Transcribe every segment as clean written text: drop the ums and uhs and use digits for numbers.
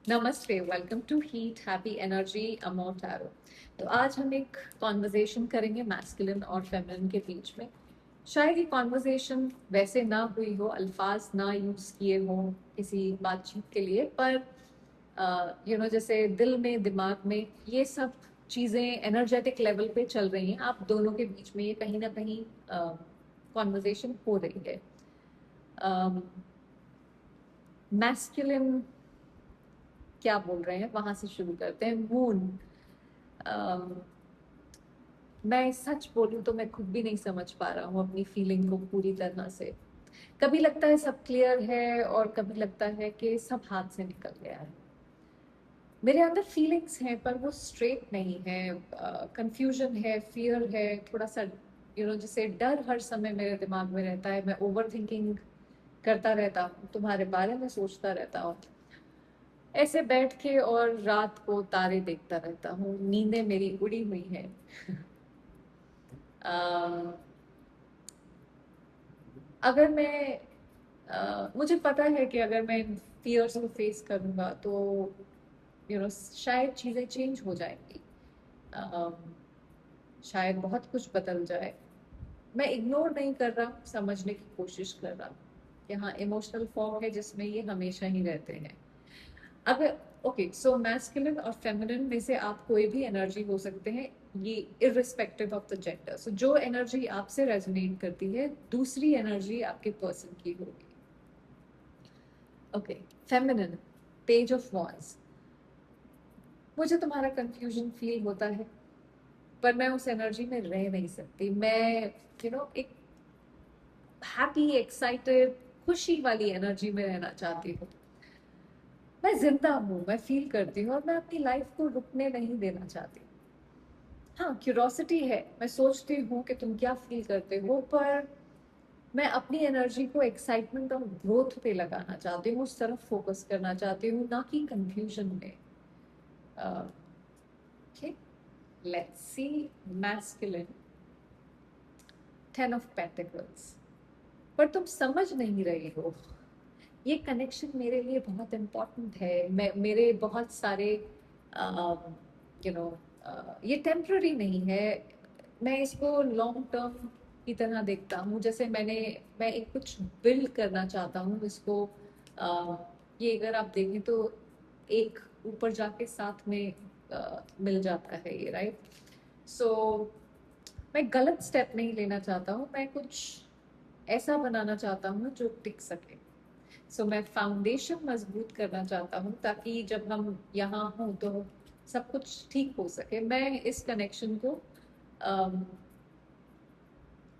नमस्ते, welcome to heat happy energy amor tarot. तो आज हम एक कॉन्वर्जेशन करेंगे मैस्कुलिन और फेमिनिन के बीच में। शायद ये कॉन्वर्जेशन वैसे ना हुई हो, अल्फाज ना यूज किए हो किसी बातचीत के लिए, पर जैसे दिल में दिमाग में ये सब चीज़ें एनर्जेटिक लेवल पे चल रही हैं, आप दोनों के बीच में ये कहीं ना कहीं कॉन्वर्जेशन हो रही है। मैस्कुलिन क्या बोल रहे हैं वहां से शुरू करते हैं। मून, मैं सच बोलूं तो मैं खुद भी नहीं समझ पा रहा हूँ अपनी फीलिंग को पूरी तरह से। कभी लगता है सब क्लियर है और कभी लगता है कि सब हाथ से निकल गया है। मेरे अंदर फीलिंग्स हैं पर वो स्ट्रेट नहीं है। कंफ्यूजन है, फियर है, थोड़ा सा जैसे डर हर समय मेरे दिमाग में रहता है। मैं ओवर थिंकिंग करता रहता हूँ, तुम्हारे बारे में सोचता रहता हूँ, ऐसे बैठ के, और रात को तारे देखता रहता हूँ। नींदें मेरी उड़ी हुई हैं। अम, अगर मैं मुझे पता है कि अगर मैं इन फियर्स को फेस करूंगा तो शायद चीज़ें चेंज हो जाएंगी। अम, शायद बहुत कुछ बदल जाए। मैं इग्नोर नहीं कर रहा, समझने की कोशिश कर रहा हूँ। यहाँ इमोशनल फॉर्म है जिसमें ये हमेशा ही रहते हैं। अगर ओके, सो मैस्कुलिन और फेमिनिन में से आप कोई भी एनर्जी हो सकते हैं, ये इररिस्पेक्टिव ऑफ द जेंडर। सो जो एनर्जी आपसे रेजोनेट करती है, दूसरी एनर्जी आपके पर्सन की होगी। Okay, feminine, page of wands. मुझे तुम्हारा कंफ्यूजन फील होता है, पर मैं उस एनर्जी में रह नहीं सकती। मैं एक हैप्पी, एक्साइटेड, खुशी वाली एनर्जी में रहना चाहती हूँ। मैं जिंदा हूँ, मैं फील करती हूँ, और मैं अपनी लाइफ को रुकने नहीं देना चाहती। हाँ, क्यूरोसिटी है, मैं सोचती हूँ कि तुम क्या फील करते हो, पर मैं अपनी एनर्जी को एक्साइटमेंट और ग्रोथ पे लगाना चाहती हूँ, उस तरफ फोकस करना चाहती हूँ, ना कि कंफ्यूजन में। Okay, let's see. Masculine, 10 of pentacles. पर तुम समझ नहीं रही हो, ये कनेक्शन मेरे लिए बहुत इम्पोर्टेंट है। मैं मेरे बहुत सारे यू नो ये टेम्प्ररी नहीं है। मैं इसको लॉन्ग टर्म की तरह देखता हूँ। जैसे मैं एक कुछ बिल्ड करना चाहता हूँ इसको। ये अगर आप देखें तो एक ऊपर जाके साथ में मिल जाता है ये, राइट? सो मैं गलत स्टेप नहीं लेना चाहता हूँ, मैं कुछ ऐसा बनाना चाहता हूँ जो टिक सके। मैं फाउंडेशन मजबूत करना चाहता हूँ ताकि जब हम यहाँ हों तो सब कुछ ठीक हो सके। मैं इस कनेक्शन को अम,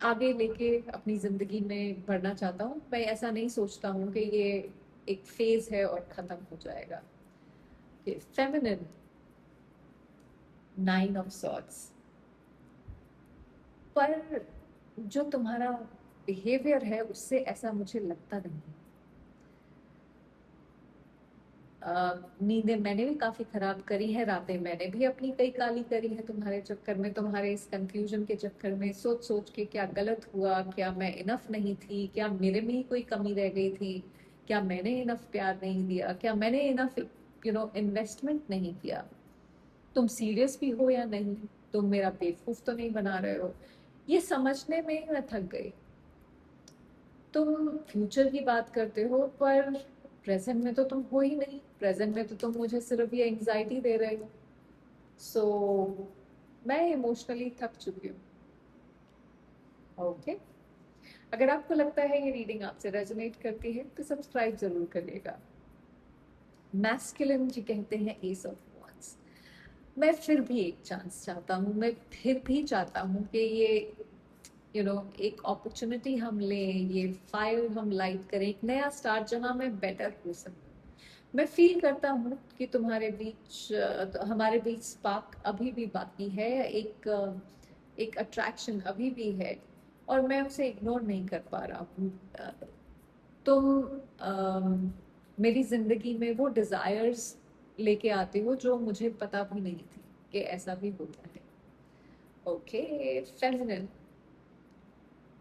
आगे लेके अपनी जिंदगी में बढ़ना चाहता हूँ। मैं ऐसा नहीं सोचता हूँ कि ये एक फेज है और खत्म हो जाएगा। Feminine, 9 of swords. पर जो तुम्हारा बिहेवियर है उससे ऐसा मुझे लगता नहीं। नींदें मैंने भी काफी खराब करी है, रातें मैंने भी अपनी कई काली करी है तुम्हारे चक्कर में, तुम्हारे इस कंफ्यूजन के चक्कर में, सोच सोच के क्या गलत हुआ, क्या मैं इनफ नहीं थी, क्या मेरे में ही कोई कमी रह गई थी, क्या मैंने इनफ प्यार नहीं दिया, क्या मैंने इनफ इन्वेस्टमेंट नहीं किया। तुम सीरियस भी हो या नहीं, तुम मेरा बेवकूफ तो नहीं बना रहे हो, ये समझने में ही मैं थक गई। तुम फ्यूचर की बात करते हो पर प्रेजेंट में तो तुम हो ही नहीं। प्रेजेंट में तो तुम मुझे सिर्फ ये एंग्जाइटी दे रहे हो। सो मैं इमोशनली थक चुकी हूँ। ओके, अगर आपको लगता है ये रीडिंग आपसे रेजोनेट करती है तो सब्सक्राइब जरूर करिएगा। मैस्कुलिन जी कहते हैं एस ऑफ वांड्स। मैं फिर भी एक चांस चाहता हूँ, मैं फिर भी चाहता हूँ कि ये एक अपॉर्चुनिटी हम लें, ये फायर हम लाइट करें, एक नया स्टार्ट जहां मैं बेटर हो सकूं। मैं फील करता हूँ कि तुम्हारे बीच हमारे बीच स्पार्क अभी भी बाकी है, एक अट्रैक्शन अभी भी है, और मैं उसे इग्नोर नहीं कर पा रहा हूँ। तुम मेरी जिंदगी में वो डिजायर्स लेके आते हो जो मुझे पता भी नहीं थी कि ऐसा भी होता है। ओके, फेमिनिन,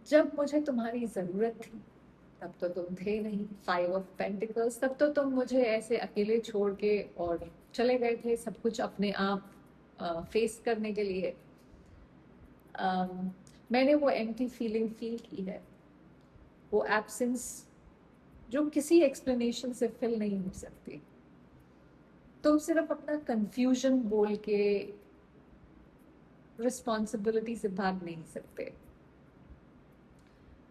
जब मुझे तुम्हारी जरूरत थी तब तो तुम थे नहीं। 5 ऑफ पेंटिकल्स, तब तो तुम मुझे ऐसे अकेले छोड़ के और चले गए थे सब कुछ अपने आप फेस करने के लिए। अम, मैंने वो एम्प्टी फीलिंग फील की है, वो एब्सेंस जो किसी एक्सप्लेनेशन से फिल नहीं हो सकती। तुम सिर्फ अपना कंफ्यूजन बोल के रिस्पॉन्सिबिलिटी से भाग नहीं सकते।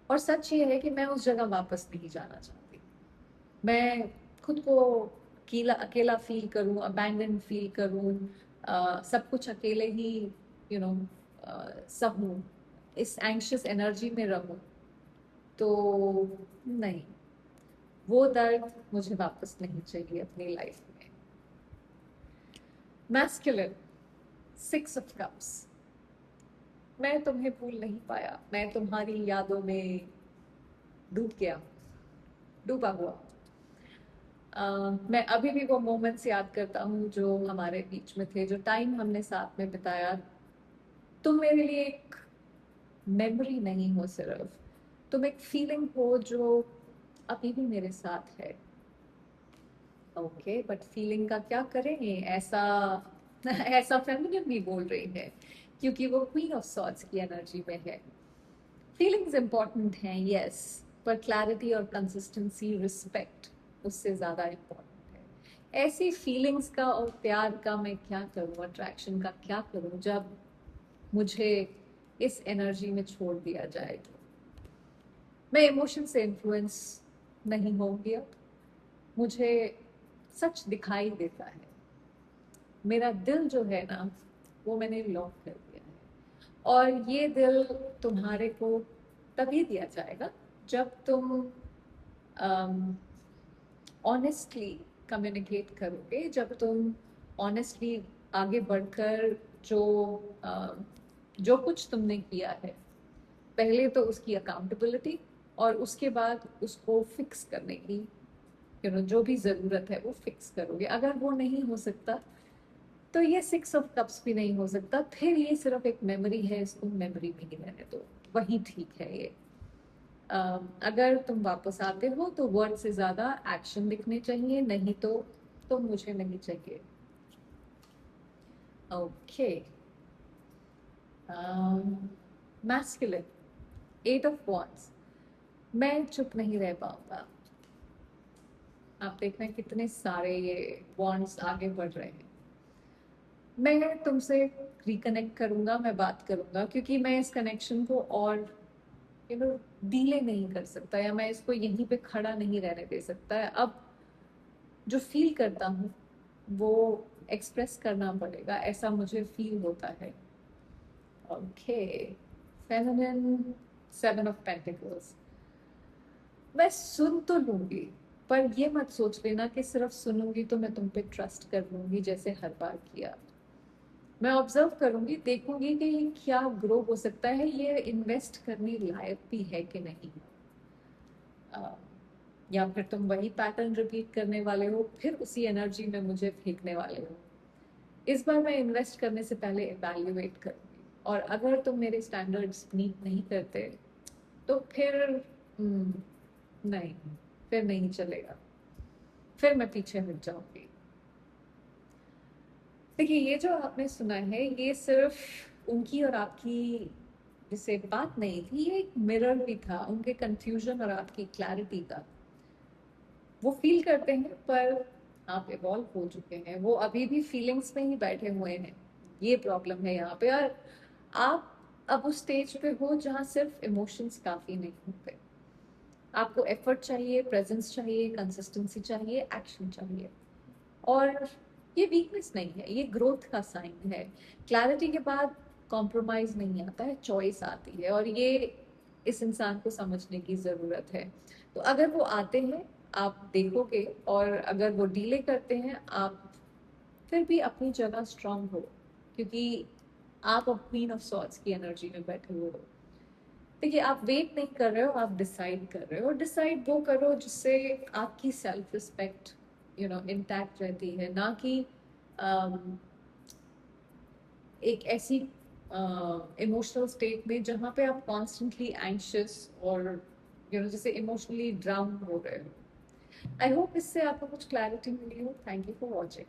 और सच ये है कि मैं उस जगह वापस नहीं जाना चाहती। मैं खुद को अकेला अकेला फील करूं, अबैंडन फील करूं, सब कुछ अकेले ही यू नो सहूं, इस एंग्शियस एनर्जी में रहूं, तो नहीं, वो दर्द मुझे वापस नहीं चाहिए अपनी लाइफ में। Masculine, 6 of cups. मैं तुम्हें भूल नहीं पाया, मैं तुम्हारी यादों में डूब गया, डूबा हुआ। मैं अभी भी वो मोमेंट्स याद करता हूँ जो हमारे बीच में थे, जो टाइम हमने साथ में बिताया। तुम मेरे लिए एक मेमोरी नहीं हो सिर्फ, तुम एक फीलिंग हो जो अभी भी मेरे साथ है। ओके, बट फीलिंग का क्या करेंगे, ऐसा ऐसा फेमिनिन भी बोल रही है, क्योंकि वो क्वीन ऑफ सॉर्ड्स की एनर्जी में है। फीलिंग्स इंपॉर्टेंट हैं, यस, पर क्लैरिटी और कंसिस्टेंसी, रिस्पेक्ट उससे ज़्यादा इम्पोर्टेंट है। ऐसी फीलिंग्स का और प्यार का मैं क्या करूँ, अट्रैक्शन का क्या करूँ, जब मुझे इस एनर्जी में छोड़ दिया जाए। तो मैं इमोशन से इन्फ्लुएंस नहीं होंगी अब, मुझे सच दिखाई देता है। मेरा दिल जो है ना, वो मैंने लॉक कर दिया है, और ये दिल तुम्हारे को तभी दिया जाएगा जब तुम ऑनेस्टली कम्युनिकेट करोगे, जब तुम ऑनेस्टली आगे बढ़कर जो जो कुछ तुमने किया है, पहले तो उसकी अकाउंटेबिलिटी, और उसके बाद उसको फिक्स करने की जो भी ज़रूरत है वो फिक्स करोगे। अगर वो नहीं हो सकता तो ये 6 ऑफ कप्स भी नहीं हो सकता, फिर ये सिर्फ एक मेमोरी है, इसको मेमोरी में ही रहने दो, वही ठीक है ये। अगर तुम वापस आते हो तो वर्ड से ज्यादा एक्शन दिखने चाहिए, नहीं तो मुझे नहीं चाहिए। Okay, masculine, 8 of wands. मैं चुप नहीं रह पाऊंगा। आप देख रहे हैं कितने सारे ये वॉन्ड्स आगे बढ़ रहे हैं। मैं तुमसे रिकनेक्ट करूंगा, मैं बात करूंगा, क्योंकि मैं इस कनेक्शन को और डीले नहीं कर सकता, या मैं इसको यहीं पे खड़ा नहीं रहने दे सकता है। अब जो फील करता हूँ वो एक्सप्रेस करना पड़ेगा, ऐसा मुझे फील होता है। Okay, feminine, 7 of pentacles. मैं सुन तो लूंगी, पर ये मत सोच लेना कि सिर्फ सुनूंगी तो मैं तुम पे ट्रस्ट कर लूंगी जैसे हर बार किया। मैं ऑब्जर्व करूंगी, देखूंगी कि ये क्या ग्रो हो सकता है, ये इन्वेस्ट करने लायक भी है कि नहीं। अ, या फिर तुम वही पैटर्न रिपीट करने वाले हो, फिर उसी एनर्जी में मुझे फेंकने वाले हो। इस बार मैं इन्वेस्ट करने से पहले इवैल्यूएट करूंगी, और अगर तुम मेरे स्टैंडर्ड्स मीट नहीं करते तो फिर नहीं, फिर नहीं चलेगा, फिर मैं पीछे हट जाऊंगी। देखिए, ये जो आपने सुना है ये सिर्फ उनकी और आपकी जिससे बात नहीं थी, ये एक मिरर भी था उनके कंफ्यूजन और आपकी क्लैरिटी का। वो फील करते हैं, पर आप इवॉल्व हो चुके हैं, वो अभी भी फीलिंग्स में ही बैठे हुए हैं। ये प्रॉब्लम है यहाँ पे। और आप अब उस स्टेज पे हो जहाँ सिर्फ इमोशंस काफी नहीं होते, आपको एफर्ट चाहिए, प्रेजेंस चाहिए, कंसिस्टेंसी चाहिए, एक्शन चाहिए। और ये वीकनेस नहीं है, ये ग्रोथ का साइन है। क्लैरिटी के बाद कॉम्प्रोमाइज नहीं आता है, चॉइस आती है, और ये इस इंसान को समझने की ज़रूरत है। तो अगर वो आते हैं आप देखोगे, और अगर वो डीले करते हैं आप फिर भी अपनी जगह स्ट्रांग हो, क्योंकि आप अब क्वीन ऑफ सॉर्ड्स की एनर्जी में बैठे हुए हो। देखिए, आप वेट नहीं कर रहे हो, आप डिसाइड कर रहे हो। डिसाइड वो करो जिससे आपकी सेल्फ रिस्पेक्ट इंटैक्ट रहती है, ना कि अम, एक ऐसी इमोशनल स्टेट में जहाँ पे आप कॉन्स्टेंटली एंशियस और जैसे इमोशनली ड्राउन हो रहे हो। आई होप इससे आपको कुछ क्लैरिटी मिली हो। Thank you for watching.